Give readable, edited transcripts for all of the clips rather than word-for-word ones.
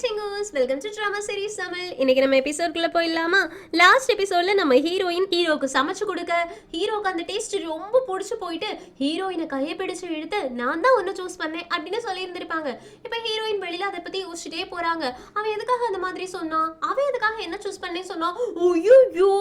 Singers welcome to drama series Tamil. இன்னைக்கு நம்ம எபிசோட்குள்ள போயிடலாமா? லாஸ்ட் எபிசோட்ல நம்ம ஹீரோக்கு சமைச்சு கொடுக்க ஹீரோக்கு அந்த டேஸ்ட் ரொம்ப பிடிச்சு போயிட்டு ஹீரோயினை கையை பிடிச்சு இழுத்து நான் தான் ஒன்னு சூஸ் பண்ணேன் அப்படின்னு சொல்லி இருந்திருப்பாங்க. இப்ப ஹீரோயின் வெளியில அதை பத்தி யோசிச்சுட்டே போறாங்க. அவன் எதுக்காக அந்த மாதிரி சொன்னான், அவன் எதுக்காக என்ன சூஸ் பண்ணேன்னு சொன்னான். ஐயோ,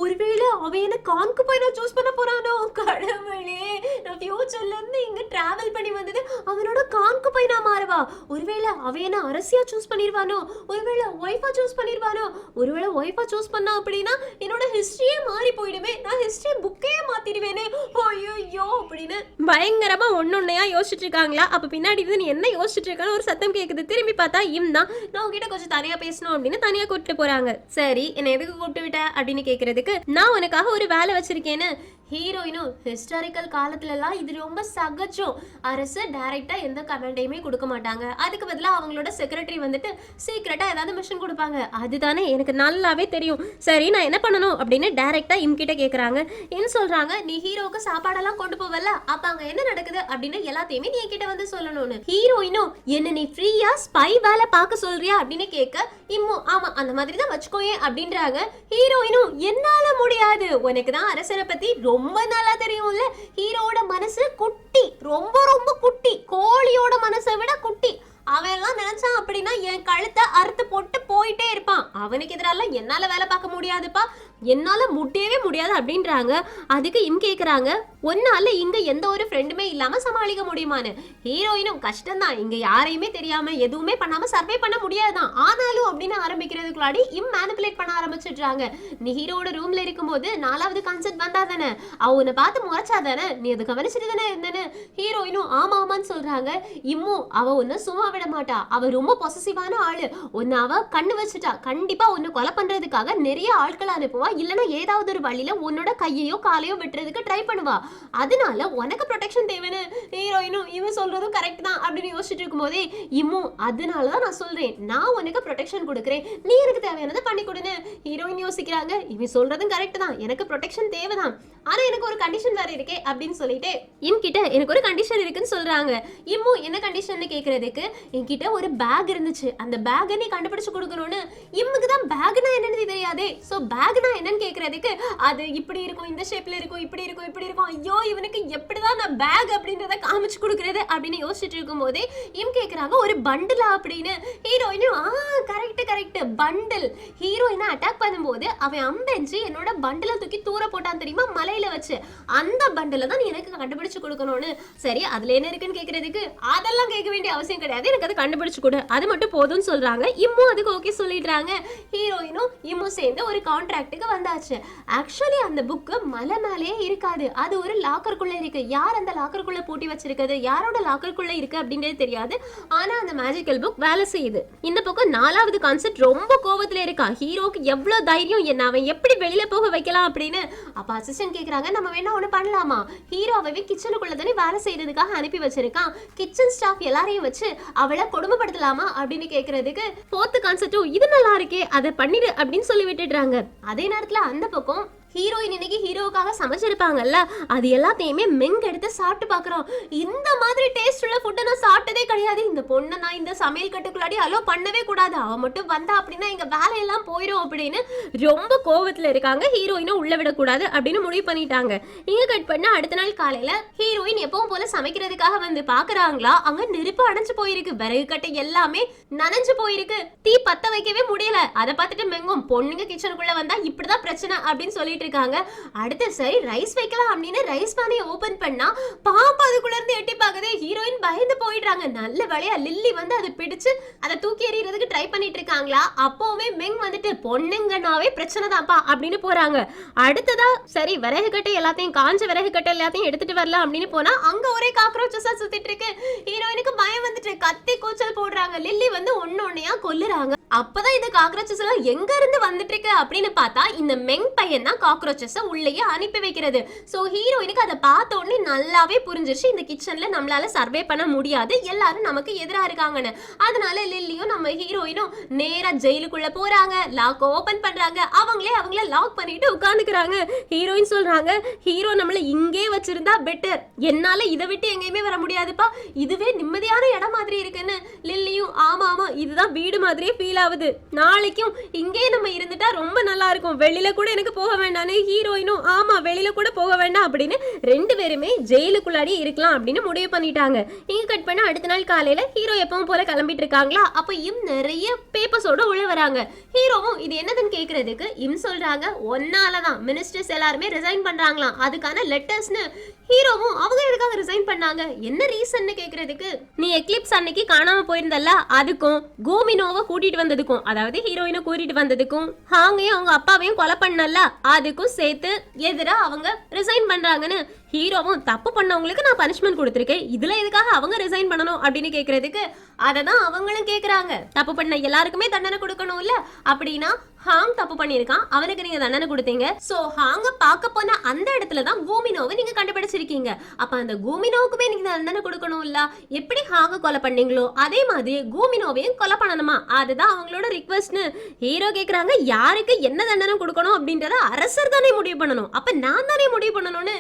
ஒருவேளை அவன் என்ன கான்க்கு போய் நான் சூஸ் பண்ண போறானோ? கடவுளே, நான் ஃபியூச்சர்ல இருந்து இங்க டிராவல் பண்ணி வந்தது அவனோட கான்க்கு போய் நான் மாறுவா? ஒருவேளை அவன் என்ன அரசியா சூஸ் பண்ணிருவானோ, ஒருவேளை ஒய்ஃபா சூஸ் பண்ணிருவானோ? ஒருவேளை ஒய்ஃபா சூஸ் பண்ணா அப்படின்னா என்னோட ஹிஸ்டரியே மாறி போயிடுமே, நான் ஹிஸ்டரி புக்கே மாத்திடுவேனே. ஐயோ அப்படின்னு பயங்கரமா ஒன்னொன்னையா யோசிச்சுட்டு இருக்காங்களா? அப்ப பின்னாடி இருந்து நீ என்ன யோசிச்சுட்டு இருக்கான்னு ஒரு சத்தம் கேக்குது. திரும்பி பார்த்தா இம் தான். நான் உங்ககிட்ட கொஞ்சம் தனியா பேசணும் அப்படின்னு தனியா கூப்பிட்டு போறாங்க. சரி, என்ன எதுக்கு கூப்பிட்டு விட்ட அப்படின்னு கேக்குறதுக்கு, நான் உனக்காக ஒரு வேலை வச்சிருக்கேன்னு. ஹீரோயினும் ஹிஸ்டாரிக்கல் காலத்துலலாம் இது ரொம்ப சகஜம், அரசு டைரக்டா எந்த கமெண்டையுமே கொடுக்க மாட்டாங்க, அதுக்கு பதிலாக அவங்களோட செக்ரட்டரி வந்துட்டு சீக்கிரட்டா ஏதாவது மிஷன் கொடுப்பாங்க, அதுதானே எனக்கு நல்லாவே தெரியும். சரி, நான் என்ன பண்ணணும் அப்படின்னு டைரக்டா இம்கிட்ட கேட்குறாங்க. என்ன சொல்றாங்க, நீ ஹீரோவுக்கு சாப்பாடெல்லாம் கொண்டு போவல, அப்ப அங்க என்ன நடக்குது அப்படின்னு எல்லாத்தையுமே நீ என்கிட்ட வந்து சொல்லணும்னு. ஹீரோயினும் என்ன நீ ஃப்ரீயா ஸ்பை வேலை பார்க்க சொல்றியா அப்படின்னு கேட்க, இம்மும் ஆமா அந்த மாதிரி தான் வச்சுக்கோயே அப்படின்றாங்க. ஹீரோயினும் என்னால முடியாது, உனக்கு தான் அரசரை பத்தி ரொம்ப நல்லா தெரியும்ல, ஹீரோட மனசு குட்டி, ரொம்ப ரொம்ப குட்டி, கோழியோட மனசை விட குட்டி. அவன் எல்லாம் நினைச்சான் அப்படின்னா என் கழுத்தை அறுத்து போட்டு போயிட்டே இருப்பான், அவனுக்கு எதிரால என்னால வேலை பார்க்க முடியாதுப்பா, என்னால முடியவே முடியாது அப்படின்றாங்க. அதுக்கு இம் கேக்குறாங்க, ஒன்னால இங்க எந்த ஒரு ஃப்ரெண்டுமே இல்லாம சமாளிக்க முடியுமான்னு. ஹீரோயினும் கஷ்டம்தான், இங்க யாரையுமே தெரியாம எதுவுமே பண்ணாம சர்வே பண்ண முடியாதுதான், ஆனாலும் அப்படின்னு ஆரம்பிக்கிறதுக்குள்ளாடி இம் மேனிபுலேட் பண்ண ஆரம்பிச்சிடுறாங்க. நீ ஹீரோட ரூம்ல இருக்கும்போது 4வது கான்செப்ட் வந்தா தானே, அவ உன்னை பார்த்து முறைச்சா தானே, நீ அதை கவனிச்சுட்டு தானே இருந்தேன்னு. ஹீரோயினும் ஆமா ஆமான்னு சொல்றாங்க. இம்மும் அவ ஒன்னு சும்மா விட மாட்டா, அவ ரொம்ப பொசசிவான ஆளு, ஒன்னு அவ கண்ணு வச்சுட்டா கண்டிப்பா ஒன்னு கொலை பண்றதுக்காக நிறைய ஆட்கள் அனுப்புவா, இல்லனா ஏதாவது ஒரு வழியில உன்னோட கையையோ காலையோ வெட்டுறதுக்கு ட்ரை பண்ணுவா, அதனால உனக்கு ப்ரொடெக்ஷன் தேவைன்னு. ஹீரோயினும் இவன் சொல்றதும் கரெக்ட் தான் அப்படின்னு யோசிச்சுட்டு இருக்கும்போதே இம்மும் அதனாலதான் நான் சொல்றேன், நான் உனக்கு ப்ரொடெக்ஷன் கொடுக்குறேன், நீ எனக்கு தேவையானதை பண்ணி கொடுன்னு. ஹீரோயின் யோசிக்கிறாங்க, இவன் சொல்றதும் கரெக்ட் தான், எனக்கு ப்ரொடெக்ஷன் தேவைதான், ஆனா எனக்கு ஒரு கண்டிஷன் வேற இருக்கே அப்படின்னு சொல்லிட்டு இம் கிட்ட எனக்கு ஒரு கண்டிஷன் இருக்குன்னு சொல்றாங்க. இம்மு என்ன கண்டிஷன் கேக்குறதுக்கு, என்கிட்ட ஒரு பேக் இருந்துச்சு, அந்த பேக்கை நீ கண்டுபிடிச்சு கொடுக்கணும்னு. இம்முக்கு தான் பேக்னா என்னன்னு தெரியாதே, சோ பேக்னா என்னன்னு கேக்குறதுக்கு, அது இப்படி இருக்கும், இந்த ஷேப்ல இருக்கும், இப்படி இருக்கும், இப்படி இருக்கும், ஐயோ இவனுக்கு எப்படிதான் நான் பேக் அப்படின்றத காமிச்சு கொடுக்கறது அப்படின்னு யோசிச்சுட்டு இருக்கும் போதே இம் கேக்குறாங்க, ஒரு பண்டிலா அப்படின்னு. ஹீரோயினும் கரெக்ட் கரெக்ட் பண்டில். ஹீரோயினை அட்டாக் பண்ணும்போது அவன் அம்பெஞ்சு என்னோட பண்டில தூக்கி தூர போட்டான் தெரியுமா, மலையில வச்சு, அந்த பண்டில தான் நீ எனக்கு கண்டுபிடிச்சு கொடுக்கணும்னு. சரி, அதுல என்ன இருக்குன்னு கேக்குறதுக்கு, அதெல்லாம் கேட்க வேண்டிய அவசியம் கிடையாது, எனக்கு அதை கண்டுபிடிச்சு கொடு, அது மட்டும் போதும்னு சொல்றாங்க. இம்மும் அதுக்கு ஓகே சொல்லிடுறாங்க. ஹீரோயினும் இம்மும் சேர்ந்து ஒரு கான்ட்ராக்டுக்கு வந்தாச்சு. ஆக்சுவலி அந்த புக்கு மலை மேலேயே இருக்காது, அது ஒரு லாக்கருக்குள்ள இருக்கு, யார் அந்த லாக்கருக்குள்ள பூட்டி வச்சிருக்கிறது, யாரோட லாக்கருக்குள்ள இருக்கு அப்படின்றது தெரியாது, ஆனா அந்த மேஜிக்கல் புக் வேலை செய்யுது. இந்த பக்கம் 4வது கான்செப்ட் ரொம்ப கோவத்துல இருக்கா, ஹீரோக்கு எவ்வளவு தைரியம், என்ன அவன் எப்படி வெளியில போக வைக்கலாம் அப்படின்னு. அப்ப அசிஸ்டன்ட் கேக்குறாங்க, நம்ம வேணா ஒண்ணு பண்ணலாமா, ஹீரோவை கிச்சனுக்குள்ள தானே வேலை செய்யறதுக்காக அனுப்பி வச்சிருக்கான், கிச்சன் ஸ்டாஃப் எல்லாரையும் வச்சு அவளை கொடுமைப்படுத்தலாமா அப்படின்னு கேக்குறதுக்கு 4th கான்செப்டும் இது நல்லா இருக்கே, அதை பண்ணிடு அப்படின்னு சொல்லி விட்டுடுறாங்க. அதே நேரத்துல அந்த பக்கம் ஹீரோயின் இன்னைக்கு ஹீரோவுக்காக சமைச்சிருப்பாங்கல்ல, அது எல்லாத்தையுமே மெங்க எடுத்து சாப்பிட்டு பாக்குறோம். இந்த மாதிரி டேஸ்ட் உள்ள ஃபுட்டை நான் சாப்பிட்டதே கிடையாது, இந்த பொண்ணை நான் இந்த சமையல் கட்டுக்குள்ளாடி அலோ பண்ணவே கூடாது, அவ மட்டும் வந்தா அப்படின்னா எங்க வேலையெல்லாம் போயிடும் அப்படின்னு ரொம்ப கோவத்துல இருக்காங்க. ஹீரோயினும் உள்ள விடக்கூடாது அப்படின்னு முடிவு பண்ணிட்டாங்க. இங்க கட் பண்ண அடுத்த நாள் காலையில ஹீரோயின் எப்பவும் போல சமைக்கிறதுக்காக வந்து பாக்குறாங்களா, அங்க நெருப்பு அடைஞ்சு போயிருக்கு, விறகு கட்டை எல்லாமே நனைஞ்சு போயிருக்கு, தீ பத்த வைக்கவே முடியல. அதை பார்த்துட்டு மெங்கும் பொண்ணுங்க கிச்சனுக்குள்ள வந்தா இப்படிதான் பிரச்சனை அப்படின்னு சொல்லிட்டு இருக்காங்க. அடுத்து சரி ரைஸ் வைக்கலாம் அப்படின்னு ரைஸ் பானையை ஓபன் பண்ணா பாம்பு அதுக்குள்ள இருந்து எட்டி பாக்குது. ஹீரோயின் பயந்து போயிடுறாங்க. நல்ல வேளையா லில்லி வந்து அதை பிடிச்சு அதை தூக்கி எறியறதுக்கு ட்ரை பண்ணிட்டு இருக்காங்களா, அப்போவே மெங் வந்துட்டு பொண்ணுங்கனாவே பிரச்சனை தான்ப்பா அப்படின்னு போறாங்க. அடுத்ததா சரி விறகு கட்டை எல்லாத்தையும் காஞ்ச விறகு கட்டை எல்லாத்தையும் எடுத்துட்டு வரலாம் அப்படின்னு போனா அங்க ஒரே காக்ரோச்சஸா சுத்திட்டு இருக்கு. ஹீரோயினுக்கு பயம் வந்துட்டு கத்தி கூச்சல் போடுறாங்க. லில்லி வந்து ஒன்னொன்னையா கொல்லுறாங்க. அப்பதான் இந்த காக்ரோச்சஸ் எல்லாம் எங்க இருந்து வந்துட்டு இருக்கு அப்படின்னு பார்த்தா இந்த மெங் பையன் தான் காக்ரோச்சஸ் உள்ளேயே அனுப்பி வைக்கிறது. சோ ஹீரோயினுக்கு அதை பார்த்த உடனே நல்லாவே புரிஞ்சிருச்சு இந்த கிச்சன்ல நம்மளால சர்வே பண்ண முடியாது, எல்லாரும் நமக்கு எதிரா இருக்காங்கன்னு. அதனால லில்லியும் நம்ம ஹீரோயினும் நேரா ஜெயிலுக்குள்ள போறாங்க, லாக் ஓபன் பண்றாங்க, அவங்கள லாக் பண்ணிட்டு உட்கார்ந்துக்கிறாங்க. ஹீரோயின் சொல்றாங்க, ஹீரோ நம்மள இங்கே வச்சிருந்தா பெட்டர், என்னால இதை விட்டு எங்கேயுமே வர முடியாதுப்பா, இதுவே நிம்மதியான இடம் மாதிரி இருக்குன்னு. லில்லியும் ஆமா ஆமா இதுதான் வீடு மாதிரியே ஃபீல் ஆகுது, நாளைக்கும் இங்கே நம்ம இருந்துட்டா ரொம்ப நல்லா இருக்கும், வெளியில கூட எனக்கு போக வேண்டான்னு. ஹீரோயினும் ஆமா வெளியில கூட போக வேண்டாம் அப்படின்னு ரெண்டு பேருமே ஜெயிலுக்குள்ளாடி இருக்கலாம் அப்படின்னு முடிவு பண்ணிட்டாங்க. இங்க கட் பண்ண அடுத்த நாள் காலையில ஹீரோ எப்பவும் போல கிளம்பிட்டு இருக்காங்களா, அப்ப நிறைய பேப்பர்ஸோட உள்ள வராங்க. ஹீரோவும் இது என்னதுன்னு கேக்குறதுக்கு சொல்றாங்க, ஒன்னாலதான் மினிஸ்டர்ஸ் எல்லாருமே ரிசைன் பண்றாங்களாம், அதுக்கான லெட்டர்ஸ்னு. ஹீரோவும் அவங்க எதுக்காக ரிசைன் பண்ணாங்க, என்ன ரீசன்னு கேக்குறதுக்கு, நீ எக்லிப்ஸ் அன்னைக்கு காணாம போயிருந்தல்ல, அதுக்கும் கோமினோவை கூட்டிட்டு வந்ததுக்கும், அதாவது ஹீரோயினை கூட்டிட்டு வந்ததுக்கும், ஹாங்கையும் அவங்க அப்பாவையும் கொலை பண்ணல அதுக்கும் சேர்த்து எதிரா அவங்க ரிசைன் பண்றாங்கன்னு. ஹீரோவும் தப்பு பண்ணவங்களுக்கு நான் பனிஷ்மெண்ட் கொடுத்துருக்கேன், இதுல எதுக்காக அவங்க ரிசைன் பண்ணணும் அப்படின்னு கேக்குறதுக்கு, அததான் அவங்களும் கேக்குறாங்க, தப்பு பண்ண எல்லாருக்குமே தண்டனை கொடுக்கணும் இல்ல, அப்படின்னா ஹாங் தப்பு பண்ணிருக்கான், அவனுக்கு நீங்க தண்டனை கொடுத்தீங்க, சோ ஹாங்க பார்க்க போன அந்த இடத்துல தான் கோமினோவை நீங்க கண்டுபிடிச்சிருக்கீங்க, அப்ப அந்த கோமினோவுக்குமே நீங்க தண்டனை கொடுக்கணும் இல்ல, எப்படி ஹாங்க கொலை பண்ணீங்களோ அதே மாதிரி கோமினோவையும் கொலை பண்ணணுமா, அதுதான் அவங்களோட ரிக்வெஸ்ட்னு. ஹீரோ கேக்குறாங்க, யாருக்கு என்ன தண்டனை கொடுக்கணும் அப்படின்றத அரசர் தானே முடிவு பண்ணணும், அப்ப நான் தானே முடிவு பண்ணணும்னு.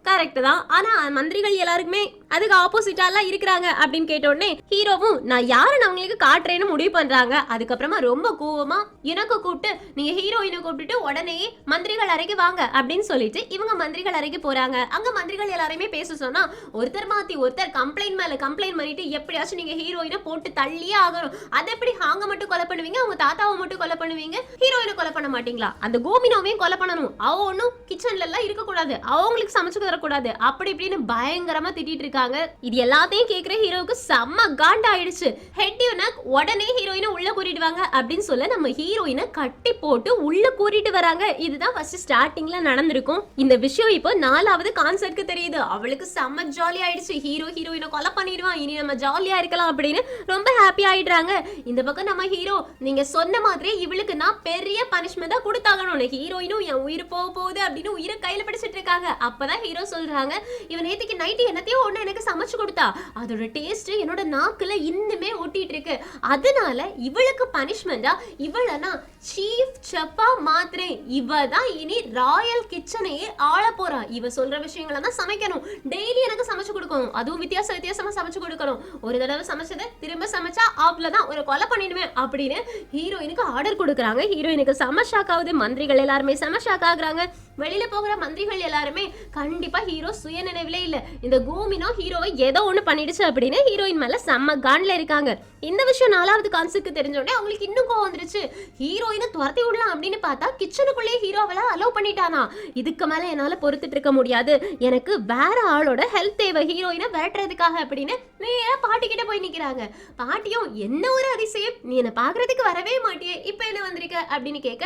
கரெக்ட் தான், ஆனா மந்திரிகள் எல்லாருக்குமே அதுக்கு ஆப்போசிட்டாலாம் இருக்கிறாங்க அப்படின்னு கேட்டோடனே ஹீரோவும் நான் யாருன்னு அவங்களுக்கு காட்டுறேன்னு முடிவு பண்றாங்க. அதுக்கப்புறமா ரொம்ப கோவமா எனக்கு கூப்பிட்டு நீங்க ஹீரோயினை கூப்பிட்டு உடனே மந்திரிகள் அறைக்கு வாங்க அப்படின்னு சொல்லிட்டு இவங்க மந்திரிகள் அறைக்கு போறாங்க. அங்க மந்திரிகள் எல்லாரையுமே பேச சொன்னா ஒருத்தர் மாத்தி ஒருத்தர் கம்ப்ளைண்ட் மேல கம்ப்ளைண்ட் பண்ணிட்டு எப்படியாச்சும் நீங்க ஹீரோயினை போட்டு தள்ளியே ஆகணும், அதை எப்படி ஹாங்க மட்டும் கொலை பண்ணுவீங்க, அவங்க தாத்தாவை மட்டும் கொலை பண்ணுவீங்க, ஹீரோயினை கொலை பண்ண மாட்டீங்களா, அந்த கோமினோவையும் கொலை பண்ணணும், அவ ஒன்னும் கிச்சன்ல எல்லாம் இருக்க கூடாது, அவங்களுக்கு சமைச்சு தரக்கூடாது, அப்படி இப்படின்னு பயங்கரமா திட்டிட்டு இருக்காங்க. இது எல்லாத்தையும் கேக்குற ஹீரோவுக்கு செம்ம காண்ட் ஆயிடுச்சு. ஹெட்டியூனக் உடனே ஹீரோயினை உள்ள கூட்டிட்டு வாங்க அப்படின்னு சொல்ல நம்ம ஹீரோயினை கட்டி போட்டு உள்ள கூட்டிட்டு வராங்க. இதுதான் ஃபர்ஸ்ட் ஸ்டார்டிங்ல நடந்திருக்கும். இந்த விஷயம் இப்போ 4வது கான்செப்ட்க்கு தெரியுது. அவளுக்கு செம்ம ஜாலி ஆயிடுச்சு, ஹீரோயினை கொலை பண்ணிடுவான், இனி நம்ம ஜாலியா இருக்கலாம் அப்படின்னு ரொம்ப ஹாப்பி ஆயிடுறாங்க. இந்த பக்கம் நம்ம ஹீரோ நீங்க சொன்ன மாதிரி இவளுக்கு நான் பெரிய பனிஷ்மெண்டா கொடுத்தாகணும், ஹீரோயினும் என் உயிர் போக போகுது அப்படின்னு உயிரை கையில பிடிச்சிட்டு இருக்காங்க. அப்பதான் ஹீரோ சொல்றாங்க, இவன் நேத்துக்கு நைட்டு என்னத்தையோ ஒண்ணு எனக்கு சமைச்சு கொடுத்தா, அதோட டேஸ்ட் என்னோட நாக்குல இன்னுமே ஒட்டிட்டு இருக்கு, அதனால இவளுக்கு பனிஷ்மெண்டா இவளனா சீஃப் செஃப்பா மாத்திரேன், இவ தான் இனி ராயல் கிச்சனையே ஆள போறா, இவ சொல்ற விஷயங்களை தான் சமைக்கணும், டெய்லி எனக்கு சமைச்சு கொடுக்கணும், அதுவும் வித்தியாசமா சமைச்சு கொடுக்கணும், ஒரு தடவை சமைச்சதை திரும்ப சமைச்சா அவ்வளவுதான் ஒரு கொலை பண்ணிடுவேன் அப்படின்னு ஹீரோயினுக்கு ஆர்டர் கொடுக்குறாங்க. ஹீரோயினுக்கு செம ஷாக் ஆகுது, மந்திரிகள் எல்லாருமே செம ஷாக் ஆகுறாங்க. வெளியில போகிற மந்திரிகள் எல்லாருமே கண்டிப்பா ஹீரோ சுய நினைவிலே இல்ல, இந்த கோமினோ ஹீரோவை ஏதோ ஒண்ணு பண்ணிடுச்சு அப்படின்னு ஹீரோயின் மேல செம்ம காண்ட்ல இருக்காங்க. இந்த விஷயம் 4வது கான்செப்ட்க்கு தெரிஞ்சோடனே அவங்களுக்கு இன்னும் கோவம் வந்துருச்சு. ஹீரோயினை துரத்தி விடலாம் அப்படின்னு பார்த்தா கிச்சனுக்குள்ளே ஹீரோவெல்லாம் அலோவ் பண்ணிட்டானா, இதுக்கு மேல என்னால பொறுத்துட்டு இருக்க முடியாது, எனக்கு வேற ஆளோட ஹெல்ப் தேவை ஹீரோயினை விரட்டுறதுக்காக அப்படின்னு நேரா பாட்டி கிட்ட போய் நிக்கிறாங்க. பாட்டியும் என்ன ஒரு அதிசயம், நீ என்ன பாக்குறதுக்கு வரவே மாட்டியே, இப்ப என்ன வந்திருக்க அப்படின்னு கேட்க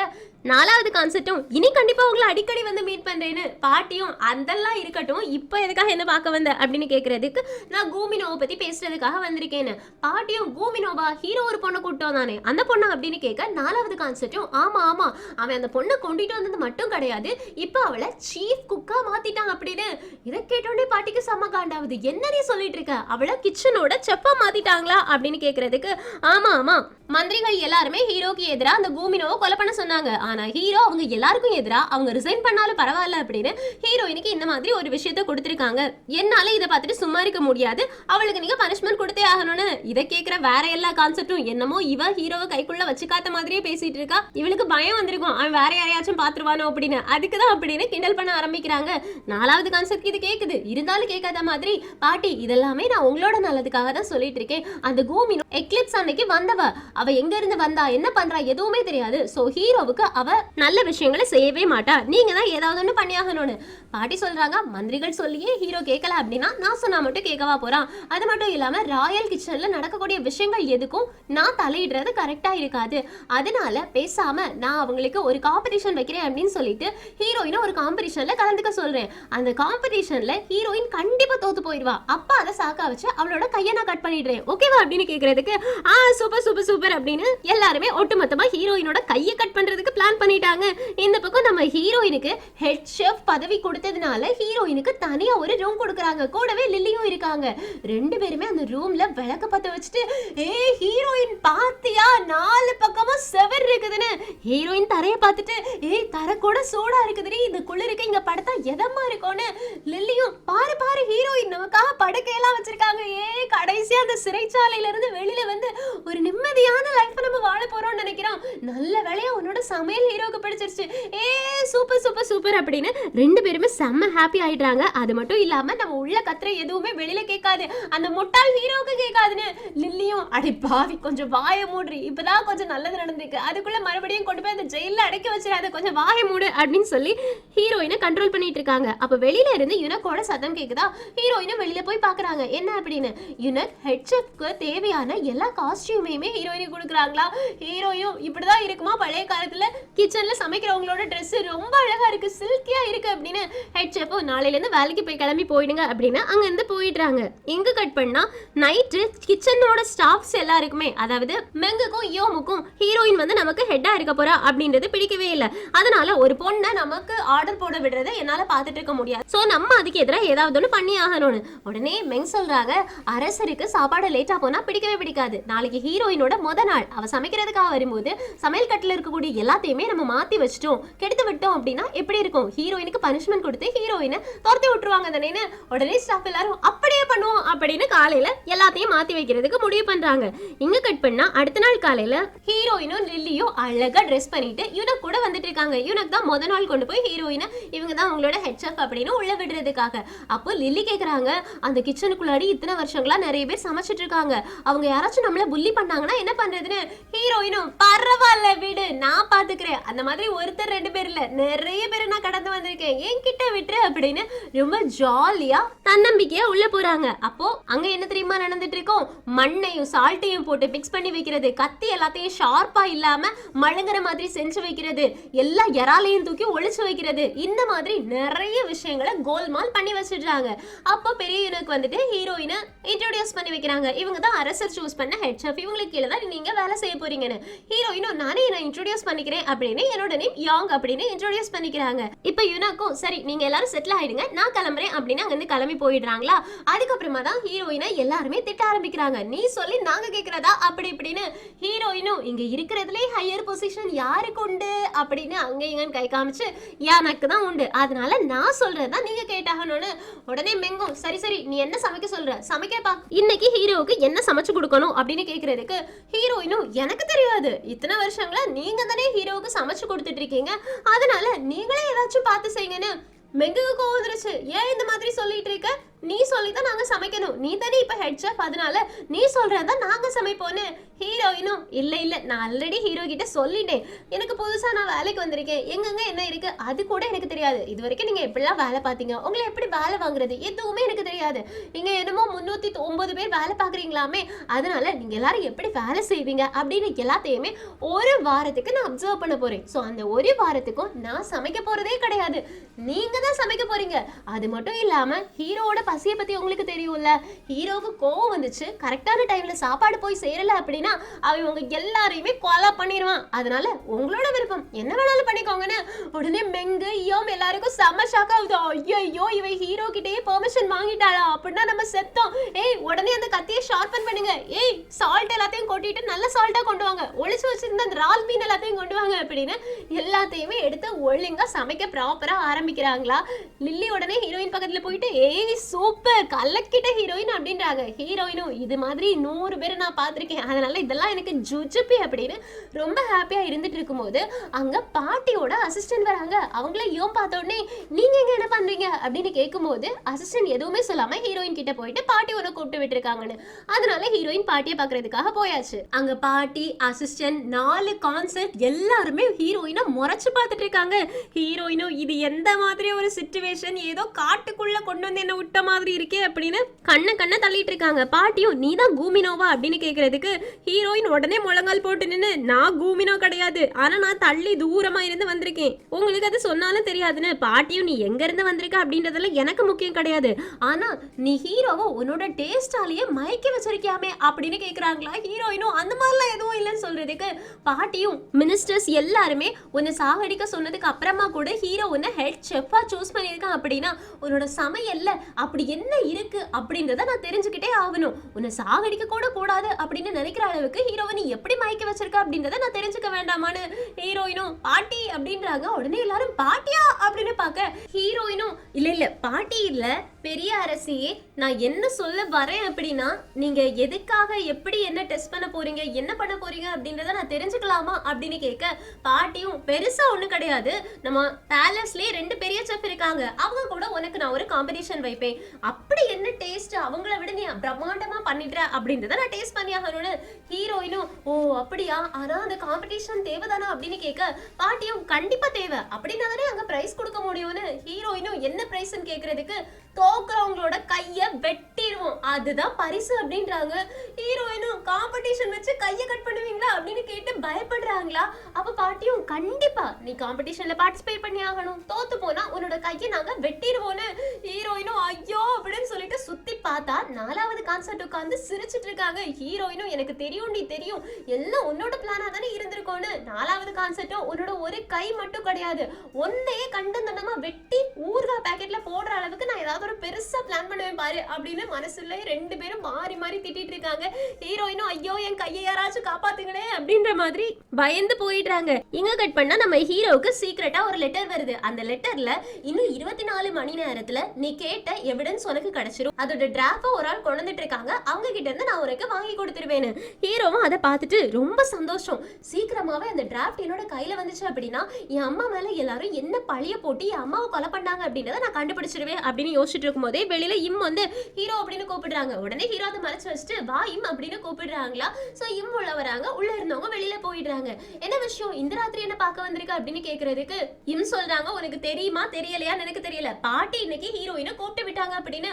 4வது கான்செப்டும் இனி கண்டிப்பா உங்களை அடிக்கடி வந்து மீட் பண்றேன்னு. பாட்டியும் அதெல்லாம் இருக்கட்டும், இப்ப எதுக்காக என்ன பார்க்க வந்த அப்படின்னு கேக்குறதுக்கு, நான் கோமினோவை பத்தி பேசுறதுக்காக வந்திருக்கேன்னு. பாட்டியும் கோமினோவா, ஹீரோ ஒரு பொண்ணை கூட்டம் தானே, அந்த பொண்ணு அப்படின்னு கேட்க 4வது கான்செப்டும் ஆமா ஆமா அவன் அந்த பொண்ணை கொண்டுட்டு வந்தது மட்டும் கிடையாது, இப்ப அவளை சீஃப் குக்கா மாத்திட்டான் அப்படின்னு. இதை கேட்டோடனே பாட்டிக்கு செம்ம காண்டாவது, என்ன நீ சொல்லிட்டு இருக்க, அவளை கிச்சனோட செப்பா மாத்திட்டாங்களா அப்படின்னு கேக்குறதுக்கு, ஆமா ஆமா மந்திரிகள் எல்லாருமே ஹீரோக்கு எதிரா அந்த கோமினோவை கொலை பண்ண சொன்னாங்க, ஆனா ஹீரோ அவங்க எல்லாருக்கும் எதிரா அவங்க ரிசைன் பண்ணாலும் பரவாயில்ல அப்படின்னு ஹீரோயினுக்கு இந்த மாதிரி ஒரு விஷயத்த கொடுத்திருக்காங்க. என்னால இதை பார்த்துட்டு சும்மா இருக்க முடியாது, அவளுக்கு நீங்க பனிஷ்மெண்ட் கொடுத்தே ஆகணும்னு. இதை கேட்கிற வேற எல்லா கான்செப்டும் என்னமோ இவ ஹீரோவை கைக்குள்ள வச்சுக்காத மாதிரியே பேசிட்டு இருக்கா. இவளுக்கு பயம் வந்திருக்கும், அவன் வேற யாரையாச்சும் பாத்துருவானோ அப்படின்னு, அதுக்குதான் அப்படின்னு கிண்டல் பண்ண ஆரம்பிக்கிறாங்க. 4வது கான்செப்ட் இது கேக்குது, இருந்தாலும் கேட்காத மாதிரி, பாட்டி இதெல்லாமே நான் உங்களோட நல்லதுக்காக தான் சொல்லிட்டு இருக்கேன், அந்த கோமினோ எக்லிப்ஸ் அன்னைக்கு வந்தவ, அவ எங்க இருந்து வந்தா என்ன பண்றா எதுவுமே தெரியாது, சோ ஹீரோவுக்கு அவ நல்ல விஷயங்களை செய்யவே மாட்டா, நீங்க தான் ஏதாவது ஒண்ணு பண்ணியாகணும்னு. பாட்டி சொல்றாங்க, மந்திரிகள் சொல்லியே ஹீரோ கேட்கல அப்படின்னா நான் சொன்னா மட்டும் கேட்கவா போறான், அது மட்டும் இல்லாம ராயல் கிச்சன்ல நடக்கக்கூடிய விஷயங்கள் விஷயங்கள் எதுக்கும் நான் தலையிடுறது கரெக்டா இருக்காது. அதனால பேசாம நான் அவங்களுக்கு ஒரு காம்படிஷன் வைக்கிறேன் அப்படின்னு சொல்லிட்டு ஹீரோயினை ஒரு காம்படிஷன்ல கலந்துக்க சொல்றேன். அந்த காம்படிஷன்ல ஹீரோயின் கண்டிப்பா தோத்து போயிடுவா. அப்ப அதை சாக்கா வச்சு அவளோட கையை நான் கட் பண்ணிடுறேன், ஓகேவா அப்படின்னு கேக்குறதுக்கு சூப்பர் சூப்பர் சூப்பர் அப்படின்னு எல்லாருமே ஒட்டுமொத்தமா ஹீரோயினோட கையை கட் பண்றதுக்கு பிளான் பண்ணிட்டாங்க. இந்த பக்கம் நம்ம ஹீரோயினுக்கு ஹெட் ஷெஃப் பதவி கொடுத்ததுனால ஹீரோயினுக்கு தனியா ஒரு ரூம் கொடுக்கறாங்க. கூடவே லில்லியும் இருக்காங்க. ரெண்டு பேருமே அந்த ரூம்ல விளக்க பத்த வச்சுட்டு ஹீரோயின் பாத்தியா 4 பக்கமா செவர் இருக்குதுன்னு ஹீரோயின் தரைய பார்த்துட்டு தர கூட சூடா இருக்குதுடி, இந்த குளிருக்கு இங்க படுத்தா எதமா இருக்கும்னு லில்லியும் பாரு பாரு ஹீரோயின் நமக்காக படுக்கையெல்லாம் வச்சிருக்காங்க. கடைசியா அந்த சிறைச்சாலையில இருந்து வெளியில வந்து ஒரு நிம்மதியான லைஃப் நம்ம வாழ போறோம்னு நினைக்கிறோம். நல்ல வேளையா உன்னோட சமையல் ஹீரோக்கு பிடிச்சிருச்சு, சூப்பர் சூப்பர் சூப்பர் அப்படின்னு ரெண்டு பேருமே செம்ம ஹாப்பி ஆயிடுறாங்க. அது மட்டும் இல்லாம நம்ம உள்ள கத்துற எதுவுமே வெளியில கேட்காது, அந்த முட்டாள் ஹீரோக்கு கேட்காதுன்னு லில்லியும் அடி பாவி கொஞ்சம் வாய மூடுறி, இப்பதான் கொஞ்சம் நல்லது நடந்திருக்கு, அதுக்குள்ள மறுபடியும் கொண்டு போய் அந்த ஜெயில அடைக்க வச்சிடாத, கொஞ்சம் வாய மூடு அப்படின்னு சொல்லி ஹீரோயினை கண்ட்ரோல் பண்ணிட்டு இருக்காங்க. அப்ப வெளியில இருந்து யுனக்கோட சத்தம் கேக்குதா. ஹீரோயினும் வெளியில போய் பாக்குறாங்க என்ன அப்படின்னு. யுனக் ஹெட் ஷெஃப்க்கு தேவையான எல்லா காஸ்டியூமையுமே ஹீரோயினுக்கு கொடுக்குறாங்களா. ஹீரோயும் இப்படிதான் இருக்குமா பழைய காலத்துல கிச்சன்ல சமைக்கிறவங்களோட ட்ரெஸ் ரொம்ப அழகா இருக்கு, சில்கியா இருக்கு அப்படின்னு ஹெட் ஷெஃப் நாளையில இருந்து வேலைக்கு போய் கிளம்பி போயிடுங்க அப்படின்னு அங்க இருந்து போயிடுறாங்க. எங்க கட் பண்ணா நைட்டு கிச்சனோட ஸ்டாஃப்ஸ் எல்லாருக்குமே, அதாவது மெங்குக்கும் யோமுக்கும் ஹீரோயின் வந்து நமக்கு ஹெட்டா இருக்க போறா அப்படின்றது பிடிக்கவே இல்லை. அதனால ஒரு பொண்ணை நமக்கு ஆர்டர் போட விடுறதை என்னால பாத்துட்டு இருக்க முடியாது, சோ நம்ம அதுக்கு எதிராக ஏதாவது ஒன்று பண்ணி ஆகணும்னு உடனே மெங் சொல்றாங்க, அரசருக்கு சாப்பாடு லேட்டா போனா பிடிக்கவே பிடிக்காது. நாளைக்கு ஹீரோயினோட முத நாள், அவ சமைக்கிறதுக்காக வரும்போது சமையல் கட்டில இருக்கக்கூடிய எல்லாத்தையுமே நம்ம மாத்தி வச்சிட்டோம் கெடுத்து விட்டோம் அப்படின்னா எப்படி இருக்கும். ஹீரோயினுக்கு பனிஷ்மெண்ட் கொடுத்து ஹீரோயினை துரத்தி விட்டுருவாங்க தானேன்னு உடனே ஸ்டாஃப் எல்லாரும் அப்படியே பண்ணுவோம் அப்படின்னு காலையில எல்லாத்தையும் மாத்தி வைக்கிறதுக்கு முடிவு பண்றாங்க. இங்க கட் பண்ணா அடுத்த நாள் காலையில ஹீரோயினும் லில்லியும் அழகா ட்ரெஸ் பண்ணிட்டு யுனக் கூட வந்துட்டு இருக்காங்க. யுனக் தான் முத நாள் கொண்டு போய் ஹீரோயினை இவங்க தான் உங்களோட ஹெட் ஷெஃப் அப்படின்னு உள்ள விடுறதுக்காக. அப்போ லில்லி கேக்குறாங்க, அந்த கிச்சனுக்குள்ளாடி இத்தனை வருஷங்களா நிறைய பேர் சமைச்சிட்டு இருக்காங்க, அவங்க யாராச்சும் நம்மள புள்ளி பண்ணாங்கன்னா என்ன பண்றதுன்னு. ஹீரோயினும் பரவாயில்ல விடு நான் பாத்துக்கிறேன், அந்த மாதிரி ஒருத்தர் ரெண்டு பேர் இல்ல நிறைய பேர் நான் கடந்து வந்திருக்கேன், என்கிட்ட விட்டுரு அப்படின்னு ரொம்ப ஜாலியா தன்னம்பிக்கையா உள்ள போறாங்க. அப்போ அங்க என்ன தெரியுமா நடந்துட்டு இருக்கோம், மண்ணையும் சால்ட்டையும் போட்டு மிக்ஸ் பண்ணி வைக்கிறது, கத்தி எல்லாத்தையும் ஷார்ப்பா இல்லாம மழுங்குற மாதிரி செஞ்சு வைக்கிறது, எல்லா இறாலையும் தூக்கி ஒளிச்சு வைக்கிறது, இந்த மாதிரி நிறைய விஷயங்களை கோல்மால் பண்ணி வச்சிடுறாங்க. அப்போ பெரிய யுனக் வந்துட்டு ஹீரோயினை இன்ட்ரோடியூஸ் பண்ணி வைக்கிறாங்க. இவங்க தான் அரசர் சூஸ் பண்ண ஹெட் ஷெஃப், இவங்களுக்கு கீழே தான் நீங்க வேலை செய்ய போறீங்கன்னு. ஹீரோயினும் நானே என்ன இன்ட்ரோடியூஸ் பண்ணிக்கிறேன் அப்படின்னு என்னோட நேம் யாங் அப்படின்னு இன்ட்ரோடியூஸ் பண்ணிக்கிறாங்க. இப்போ யுனக்கும் சரி நீங்க எல்லாரும் செட்டில் ஆயிடுங்க நான் கிளம்புறேன் அப்படின்னு அங்க இருந்து கிளம்பி போயிடுறாங்களா. அதுக்கப்புறமா தான் ஹீரோயினை எல்லாருமே திட்ட ஆரம்பிக்கிறாங்க, நீ சொல்லி நாங்க கேக்குறதா அப்படி இப்படின்னு. ஹீரோயினும் இங்க இருக்கிறதுலே ஹையர் பொசிஷன் யாருக்கு உண்டு அப்படின்னு அங்க இங்கன்னு கை காமிச்சு எனக்கு தான் உண்டு, அதனால நான் சொல்றதுதான் நீங்க கேட்டாகணும்னு. உடனே மெங்கும் சரி சரி நீ என்ன சமைக்க சொல்ற சமைக்கப்பா, இன்னைக்கு ஹீரோவுக்கு என்ன சமைச்சு கொடுக்கணும் அப்படின்னு கேக்குறதுக்கு ஹீரோயினும் எனக்கு தெரியாது, இத்தனை வருஷங்களா நீங்க தானே ஹீரோவுக்கு சமைச்சு கொடுத்துட்டு இருக்கீங்க, அதனால நீங்களே ஏதாச்சும் பார்த்து செய்யுங்கன்னு. மெங்குக்கு கோவம் வந்துருச்சு, ஏன் இந்த மாதிரி சொல்லிட்டு இருக்க, நீ சொல்லிதான் நாங்க சமைக்கணும், நீ தானே இப்ப ஹெட் ஷெஃப், அதனால நீ சொல்றதா நாங்க சமைப்போன்னு. ஹீரோயினும் இல்ல இல்ல நான் ஆல்ரெடி ஹீரோ கிட்ட சொல்லிட்டேன், எனக்கு புதுசா நான் வேலைக்கு வந்திருக்கேன், எங்கெங்க என்ன இருக்கு அது கூட எனக்கு தெரியாது, இது வரைக்கும் நீங்க எப்படிலாம் வேலை பார்த்தீங்க, உங்களை எப்படி வேலை வாங்குறது எதுவுமே எனக்கு தெரியாது, நீங்க என்னமோ 309 பேர் வேலை பாக்குறீங்களாமே, அதனால நீங்க எல்லாரும் எப்படி வேலை செய்வீங்க அப்படின்னு எல்லாத்தையுமே ஒரு வாரத்துக்கு நான் அப்சர்வ் பண்ண போறேன். சோ அந்த ஒரு வாரத்துக்கும் நான் சமைக்க போறதே கிடையாது, நீங்க தான் சமைக்க போறீங்க. அது மட்டும் இல்லாம ஹீரோவோட பசியை பத்தி உங்களுக்கு தெரியும்ல, ஹீரோவுக்கு கோவம் வந்துச்சு கரெக்டான டைம்ல சாப்பாடு போய் சேரல அப்படின்னா அவன் உங்க எல்லாரையுமே கொலை பண்ணிடுவான், அதனால உங்களோட விருப்பம் என்ன வேணாலும் பண்ணிக்கோங்கன்னு. உடனே மெங்கு யோம் எல்லாருக்கும் செம்ம ஷாக் ஆகுது, ஐயோ இவன் ஹீரோ கிட்டயே பெர்மிஷன் வாங்கிட்டாளா அப்படின்னா நம்ம செத்தோம், உடனே அந்த கத்தியை ஷார்பன் பண்ணுங்க, சால்ட் எல்லாத்தையும் கொட்டிட்டு நல்ல சால்ட்டா கொண்டு வாங்க, ஒளிச்சு வச்சிருந்த அந்த ரால் மீன் எல்லாத்தையும் கொண்டு வாங்க அப்படின்னு எல்லாத்தையுமே எடுத்து ஒழுங்கா சமைக்க ப்ராப்பரா ஆரம்பிக்கிறாங்களா. லில்லி உடனே ஹீரோயின் பக்கத்துல போயிட்டு சூப்பர் கலக்கிட்ட ஹீரோயின் அப்படின்றாங்க. ஹீரோயினும் இது மாதிரி 100 பேரை நான் பார்த்திருக்கேன், அதனால இதெல்லாம் எனக்கு ஜுஜுப்பி அப்படின்னு ரொம்ப ஹாப்பியா இருந்துட்டு இருக்கும்போது அங்க பாட்டியோட அசிஸ்டன்ட் வராங்க. அவங்கள யோம் பார்த்த உடனே நீங்க எங்க என்ன பண்றீங்க அப்படின்னு கேட்கும்போது அசிஸ்டன்ட் எதுவுமே சொல்லாம ஹீரோயின் கிட்ட போயிட்டு பாட்டி உன கூப்பிட்டு விட்டுருக்காங்கன்னு. அதனால ஹீரோயின் பாட்டியை பாக்குறதுக்காக போயாச்சு. அங்க பாட்டி அசிஸ்டன்ட் 4 கான்செப்ட் எல்லாருமே ஹீரோயினை முறைச்சு பார்த்துட்டு இருக்காங்க. ஹீரோயினும் இது எந்த மாதிரி ஒரு சிச்சுவேஷன், ஏதோ காட்டுக்குள்ள கொண்டு வந்து என்ன விட்ட மாதிரி இருக்கே அப்படின்னு கண்ணை தள்ளிட்டு இருக்காங்க. பாட்டியும் நீ தான் கூமினோவா அப்படின்னு கேட்கறதுக்கு ஹீரோயின் உடனே முழங்கால் போட்டு நின்று நான் கூமினோ கிடையாது, ஆனா நான் தள்ளி தூரமா இருந்து வந்திருக்கேன், உங்களுக்கு அது சொன்னாலும் தெரியாதுன்னு. பாட்டியும் நீ எங்க இருந்து வந்திருக்க அப்படின்றதெல்லாம் எனக்கு முக்கியம் கிடையாது, ஆனா நீ ஹீரோவை உன்னோட டேஸ்டாலேயே மயக்கி வச்சிருக்கியாமே அப்படின்னு கேக்குறாங்களா. ஹீரோயினும் அந்த மாதிரிலாம் எதுவும் இல்லைன்னு சொல்றதுக்கு பாட்டியும் மினிஸ்டர்ஸ் எல்லாருமே உன்னை சாகடிக்க சொன்னதுக்கு அப்புறமா கூட ஹீரோ உன்னை ஹெட் செஃப்பா சூஸ் பண்ணியிருக்கான் அப்படின்னா உன்னோட சமையல்ல அப்படி என்ன இருக்கு அப்படின்றத நான் தெரிஞ்சுக்கிட்டே ஆகணும். உன்னை சாகடிக்க கூட கூடாது அப்படின்னு நினைக்கிற அளவுக்கு ஹீரோவை நீ எப்படி மயக்க வச்சிருக்க அப்படின்றத நான் தெரிஞ்சுக்க வேண்டாமான்னு ஹீரோயினும் பாட்டி அப்படின்றாங்க. உடனே எல்லாரும் பாட்டியா அப்படின்னு பார்க்க ஹீரோயினும் இல்ல பாட்டி இல்ல பெரிய அரசியே, நான் என்ன சொல்ல வரேன் அப்படின்னா நீங்க எதுக்காக எப்படி என்ன டெஸ்ட் பண்ண போறீங்க என்ன பண்ண போறீங்க அப்படின்றத நான் தெரிஞ்சுக்கலாமா அப்படின்னு கேட்க பாட்டியும் பெருசா ஒண்ணு கிடையாது, நம்ம பேலஸ்லயே 2 பெரிய செஃப் இருக்காங்க, அவங்க கூட உனக்கு நான் ஒரு காம்படிஷன் வைப்பேன், அப்படி என்ன டேஸ்ட் அவங்கள விட நீ பிரம்மாண்டமா பண்ணிடுற அப்படின்றத நான் டேஸ்ட் பண்ணி ஆகணும்னு ஹீரோயினும் ஓ அப்படியா, ஆனா அந்த காம்படிஷன் தேவைதானா அப்படின்னு கேட்க பாட்டியும் கண்டிப்பா தேவை, அப்படின்னா தானே அங்க பிரைஸ் கொடுக்க முடியும்னு ஹீரோயினும் என்ன பிரைஸ்ன்னு கேட்கறதுக்கு தோக்குறவங்களோட கைய வெட்டிடுவோம் அதுதான் பரிசு அப்படின்றாங்க. ஹீரோயினும் காம்படிஷன் வச்சு கைய கட் பண்ணுவீங்களா அப்படின்னு கேட்டு பயப்படுறாங்களா. அப்ப பாட்டியும் கண்டிப்பா நீ காம்படிஷன்ல பார்ட்டிசிபேட் பண்ணி ஆகணும், தோத்து போனா உன்னோட கையை நாங்க வெட்டிடுவோம்னு ஹீரோயினும் ஐயோ அப்படின்னு சொல்லிட்டு சுத்தி பார்த்தா 4வது கான்செர்ட் உட்கார்ந்து சிரிச்சிட்டு இருக்காங்க. ஹீரோயினும் எனக்கு தெரியும் நீ தெரியும் எல்லாம் உன்னோட பிளானா தானே இருந்திருக்கோன்னு, 4வது கான்செர்ட்டும் உன்னோட ஒரு கை மட்டும் கிடையாது, ஒன்னையே கண்டந்தனமா வெட்டி ஊர்கா பேக்கெட்ல போடுற அளவுக்கு நான் ஏதாவது ஒரு பெருசா பிளான் பண்ணுவேன் பாரு அப்படின்னு மனசுல 2 பேரும் மாறி மாறி திட்டிட்டு இருக்காங்க. ஹீரோயினும் ஐயோ என் கையை யாராச்சும் காப்பாத்துங்களே அப்படின்ற மாதிரி பயந்து போயிடுறாங்க. இங்க கட் பண்ணா நம்ம ஹீரோவுக்கு சீக்கிரட்டா ஒரு லெட்டர் வருது. அந்த லெட்டர்ல இன்னும் 24 மணி நேரத்துல நீ கேட்ட எவிடன்ஸ் உனக்கு கிடைச்சிரும், அதோட டிராஃப்ட் ஒரு ஆள் கொண்டு வந்துட்டு இருக்காங்க, அவங்க கிட்ட இருந்து நான் உனக்கு வாங்கி கொடுத்துருவேன்னு. ஹீரோவும் அதை பார்த்துட்டு ரொம்ப சந்தோஷம், சீக்கிரமாவே அந்த டிராஃப்ட் என்னோட கையில வந்துச்சு அப்படின்னா என் அம்மா மேல எல்லாரும் என்ன பழிய போட்டு என் அம்மாவை கொலை பண்ணாங்க அப்படின்றத நான் கண்டுபிடிச்சிருவேன் அப்படின்னு யோசிச்சுட்டு இருக்கும்போதே வெளியில இம் வந்து ஹீரோ அப்படின்னு கூப்பிடுறாங்க. உடனே ஹீரோ அதை மறைச்சு வச்சுட்டு வா இம் அப்படின்னு கூப்பிடுறாங்களா. சோ இம் உள்ள வராங்க, உள்ள இருந்தவங்க வெளியில போயிடுறாங்க. என்ன விஷயம் இந்த ராத்திரி என்ன பார்க்க வந்திருக்க அப்படின்னு கேக்குறதுக்கு இம் சொல்றாங்க உனக்கு தெரியுமா தெரியலையான்னு எனக்கு தெரியல, பாட்டி இன்னைக்கு ஹீரோயினை கூப்பிட்டு விட்டாங்க அப்படின்னு.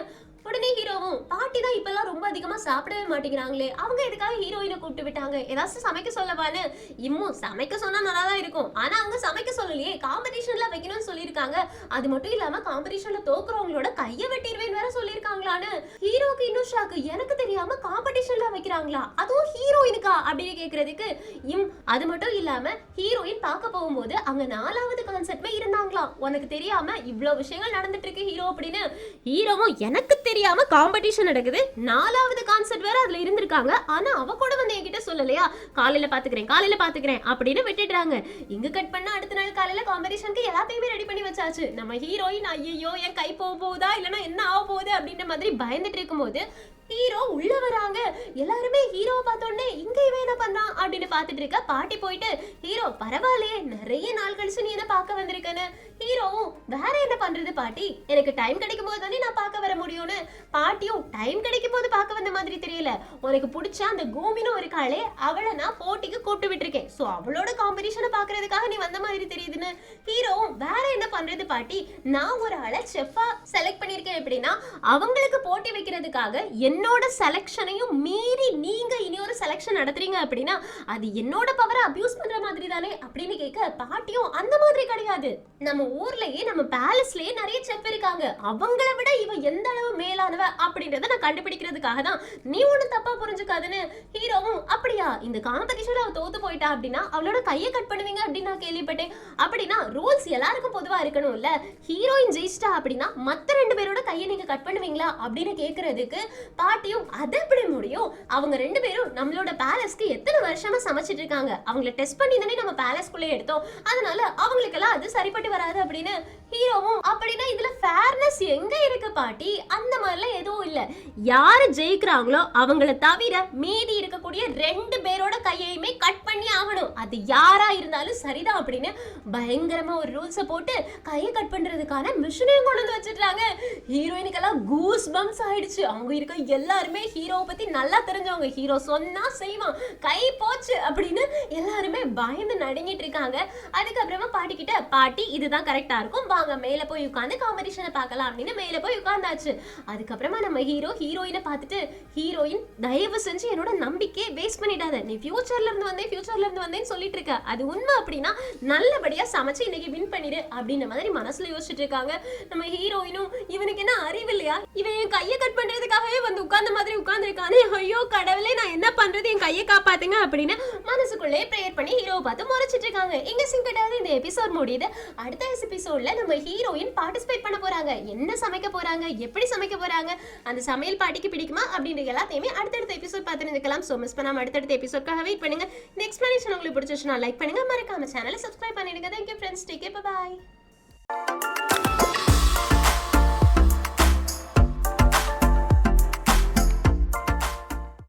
உடனே ஹீரோவும் பாட்டி தான் இப்பெல்லாம் ரொம்ப அதிகமா சாப்பிடவே மாட்டேங்கிறாங்களே, அவங்க எதுக்காக ஹீரோயினை கூப்பிட்டு விட்டாங்க, ஏதாச்சும் சமைக்க சொல்லவான்னு. இம்மும் சமைக்க சொன்னா நல்லா தான் இருக்கும், ஆனா அவங்க சமைக்க சொல்லலையே காம்படிஷன்ல வைக்கணும்னு சொல்லியிருக்காங்க, அது மட்டும் இல்லாம காம்படிஷன்ல தோக்குறவங்களோட கையை வெட்டிடுவேன்னு வேற சொல்லியிருக்காங்களான்னு. ஹீரோக்கு இன்னும் ஷாக்கு, எனக்கு தெரியாம காம்படிஷன்ல வைக்கிறாங்களா அதுவும் ஹீரோயினுக்கா அப்படின்னு கேக்குறதுக்கு இம் அது மட்டும் இல்லாம ஹீரோயின் பார்க்க போகும்போது அங்க 4வது கான்செப்ட்மே இருந்தாங்களாம், உனக்கு தெரியாம இவ்வளவு விஷயங்கள் நடந்துட்டு இருக்கு ஹீரோ அப்படின்னு. ஹீரோவும் எனக்கு தெரியாம காம்படிஷன் நடக்குது, 4வது கான்செப்ட் வேற அதுல இருந்திருக்காங்க, ஆனா அவ கூட வந்து என்கிட்ட சொல்லலையா, காலையில பாத்துக்கிறேன் அப்படின்னு விட்டுடுறாங்க. இங்க கட் பண்ணா அடுத்த நாள் காலையில காம்படிஷனுக்கு எல்லாத்தையுமே ரெடி பண்ணி வச்சாச்சு. நம்ம ஹீரோயின் ஐயோ என் கை போகுதா இல்லைன்னா என்ன ஆக போகுது அப்படின்ற மாதிரி பயந்துட்டு இருக்கும்போது ஹீரோ உள்ள வராங்க. எல்லாருமே ஹீரோவை பார்த்தோன்னே இங்க இவன் என்ன பண்றான் அப்படின்னு பாத்துட்டு இருக்க பாட்டி போயிட்டு ஹீரோ பரவாயில்லையே நிறைய நாள் கழிச்சு நீ என்ன பார்க்க வந்திருக்கன்னு. ஹீரோவும் வேற என்ன பண்றது பாட்டி, எனக்கு டைம் கிடைக்கும் போது தானே நான் பார்க்க வர முடியும்னு. பாட்டியும் டைம் கிடைக்கும் போது பார்க்க வந்த மாதிரி தெரியல, உனக்கு பிடிச்ச அந்த கூமினும் இருக்காளே அவளை நான் போட்டிக்கு கூப்பிட்டு விட்டுருக்கேன், சோ அவளோட காம்படிஷனை பாக்குறதுக்காக நீ வந்த மாதிரி தெரியுதுன்னு. ஹீரோவும் வேற என்ன பண்றது பாட்டி, நான் ஒரு ஆளை செஃப்பா செலக்ட் பண்ணிருக்கேன் எப்படின்னா அவங்களுக்கு போட்டி வைக்கிறதுக்காக என்னோட செலக்ஷனையும் மீறி நீங்க இனி ஒரு செலக்ஷன் நடத்துறீங்க அப்படின்னா அது என்னோட பவரை அபியூஸ் பண்ற மாதிரி தானே அப்படின்னு கேட்க பாட்டியும் அந்த மாதிரி கிடையாது, நம்ம ஊர்லயே நம்ம பேலஸ்லயே நிறைய செஃப் இருக்காங்க, அவங்கள விட இவ எந்த அளவு மேலானவ அப்படின்றத நான் கண்டுபிடிக்கிறதுக்காக தான், நீ ஒண்ணு தப்பா புரிஞ்சுக்காதுன்னு. ஹீரோவும் அப்படியா இந்த காம்படிஷன்ல அவ தோத்து போயிட்டா அப்படின்னா அவளோட கையை கட் பண்ணுவீங்க அப்படின்னு நான் கேள்விப்பட்டேன், அப்படின்னா ரூல்ஸ் எல்லாருக்கும் பொதுவா இருக்கணும் இல்ல, ஹீரோயின் ஜெயிச்சிட்டா அப்படின்னா மத்த 2 பேரோட கையை நீங்க கட் பண்ணுவீங்களா அப்படின்னு கேக்குறதுக்கு பாட்டியும் அது எப்படி முடியும், அவங்க 2 பேரும் நம்மளோட பேலஸ்க்கு எத்தனை வருஷமா சமைச்சிட்டு இருக்காங்க, அவங்கள டெஸ்ட் பண்ணி தானே நம்ம பேலஸ்குள்ளே எடுத்தோம், அதனால அவங்களுக்கெல்லாம் அது சரிப்பட்டு வராது அப்படின்னு. ஹீரோவும் அப்படின்னா இதுல ஃபேர்னஸ் எங்க இருக்கு பாட்டி, அந்த மாதிரிலாம் எதுவும் இல்ல, யாரு ஜெயிக்கிறாங்களோ அவங்கள தவிர மீதி இருக்கக்கூடிய 2 பேரோட கையையுமே கட் பண்ணி ஆகணும், அது யாரா இருந்தாலும் சரிதான் அப்படின்னு பயங்கரமா ஒரு ரூல்ஸை போட்டு கையை கட் பண்றதுக்கான மிஷினையும் கொண்டு வந்து வச்சிருக்காங்க. ஹீரோயினுக்கெல்லாம் கூஸ் பம்ஸ் ஆயிடுச்சு, அவங்க இருக்க எல்லாருமே ஹீரோவை பத்தி நல்லா தெரிஞ்சவங்க, ஹீரோ சொன்னா செய்வான், கை போச்சு அப்படின்னு எல்லாருமே பயந்து நடுங்கிட்டு இருக்காங்க. அதுக்கப்புறமா பாட்டி கிட்ட, பாட்டி இதுதான் கரெக்டா இருக்கும், வாங்க மேல போய் உட்காந்து காம்படிஷனை பார்க்கலாம் அப்படின்னு மேல போய் உட்கார்ந்தாச்சு. அதுக்கப்புறமா நம்ம ஹீரோயினை பார்த்துட்டு, ஹீரோயின் தயவு செஞ்சு என்னோட நம்பிக்கையை வேஸ்ட் பண்ணிடாத, நீ ஃபியூச்சர்ல இருந்து வந்தேன்னு சொல்லிட்டு இருக்க, அது உண்மை அப்படின்னா நல்லபடியா சமைச்சு இன்னைக்கு வின் பண்ணிடு அப்படின்ற மாதிரி மனசுல யோசிச்சுட்டு இருக்காங்க. நம்ம ஹீரோயினும் இவனுக்கு என்ன அறிவு இல்லையா, இவன் என் கையை கட் பண்றதுக்காகவே வந்து உட்கார்ந்த மாதிரி உட்கார்ந்துருக்கானே, ஐயோ கடவுளே நான் என்ன பண்றது, என் கையை காப்பாத்துங்க அப்படின்னு மனசுக்குள்ளே பிரேயர் பண்ணி ஹீரோவை பார்த்து முறைச்சிட்டு இருக்காங்க. எங்க சிங்கட்டாவது இந்த எபிசோட் முடியுது. அடுத்த எபிசோட்ல நம்ம ஹீரோயின் பார்ட்டிசிபேட் பண்ண போறாங்க. என்ன சமைக்க போறாங்க, எப்படி சமைக்க போறாங்க, அந்த சமையல் பாட்டிக்கு பிடிக்குமா அப்படின்ற எல்லாத்தையுமே அடுத்தடுத்த எபிசோட் பார்த்து இருக்கலாம். சோ மிஸ் பண்ணாம அடுத்தடுத்த எபிசோட்காக வெயிட் பண்ணுங்க. இந்த எக்ஸ்பிளனேஷன் உங்களுக்கு பிடிச்சிருச்சுன்னா லைக் பண்ணுங்க, மறக்காம சேனலை சப்ஸ்கிரைப் பண்ணிடுங்க. Thank you friends, take care, bye bye.